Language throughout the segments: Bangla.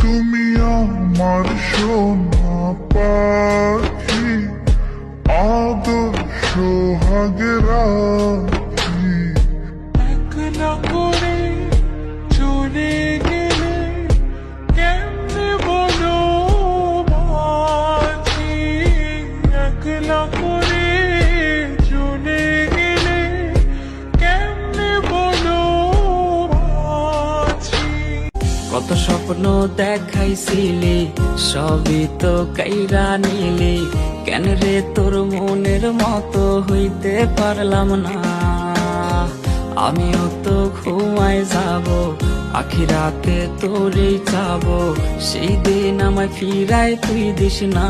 তুমি আমার সোনা পাখি, আদর সোহাগে রাখি। একলা করে চলে গেলে কেমনে বলো বাঁচি, একলা করে চলে গেলে কেমনে বলো বাঁচি। কত স্বপ্ন দেখাইছিলি সবই তো কাইরা নিলি, কেন রে তোর মনের মতো হইতে পারলাম না। আমিও তো ঘুমায় যাব, আখিরাতে তোরেই চাবো, সেই দিন আমায় ফিরায় তুই দিস না।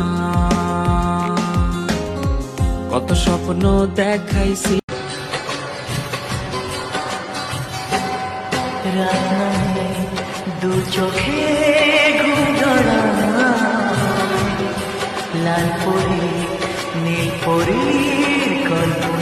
কত স্বপ্ন দেখাইছি দু চোখে ঘুমধরা লাল পরি নীল পরীর কল্পনা।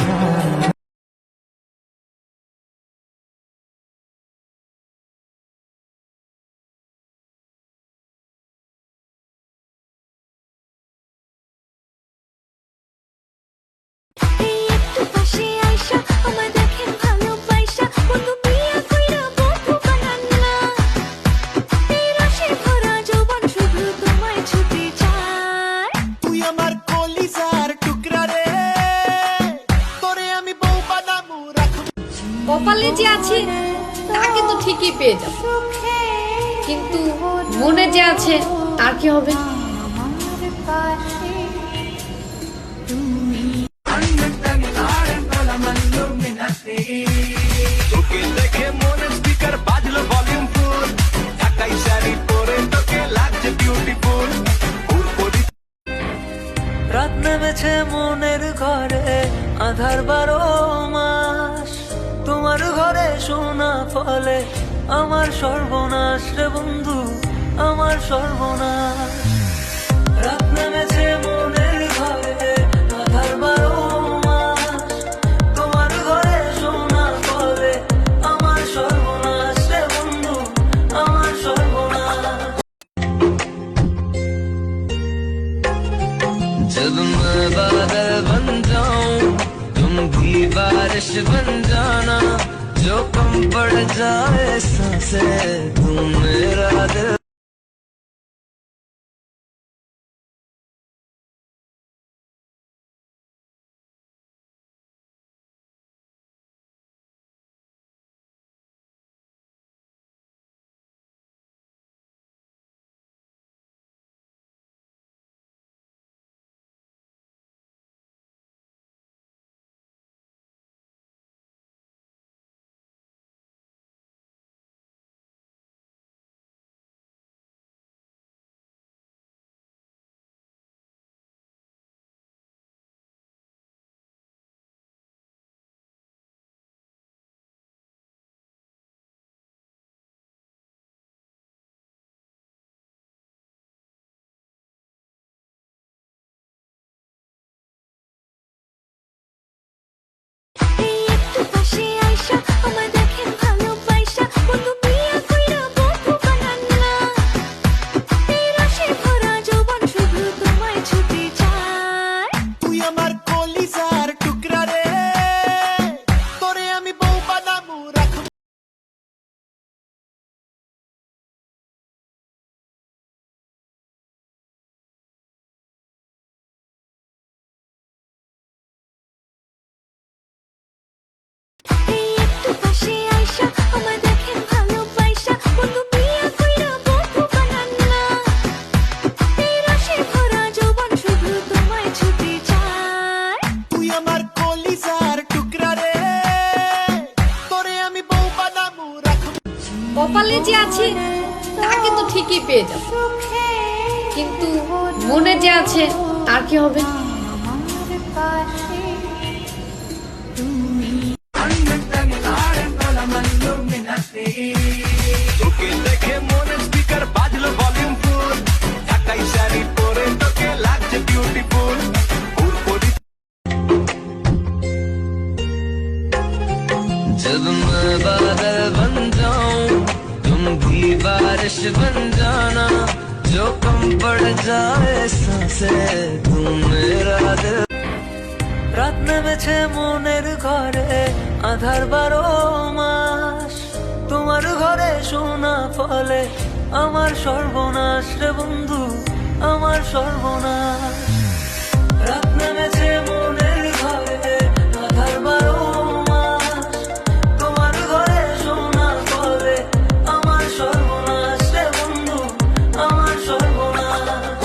কপালে যে আছে তাকে তো ঠিকই পেয়ে যাব, কিন্তু মনে যে আছে তার কি হবে? রাত নেমেছে মনের ঘরে আধার 12 মাস, তোমার ঘরে সোনা ফলে আমার সর্বনাশ রে বন্ধু, আমার সর্বনাশ। রাত নেমেছে মনের ঘরে আধার 12 মাস, তোমার ঘরে সোনা ফলে আমার সর্বনাশ রে বন্ধু, আমার সর্বনাশ। जब मैं बादल बन जाऊं तुम भी बारिश बन जाना, जो कम पड़ जाए सांसें तुम मेरा दिल। কপালে যে আছে তাকে তো ঠিকই পেয়ে যাব, কিন্তু মনে যে আছে তার কি হবে? जब मैं बादल बन जाऊं तुम भी बारिश बन जाना, जो कम पड़ जाए सांसें तू मेरा दिल। রাত নেমেছে মনের ঘরে আধার 12 মাস, তোমার ঘরে শোনা ফলে আমার সর্বনাশ রে বন্ধু, আমার সর্বনাশ।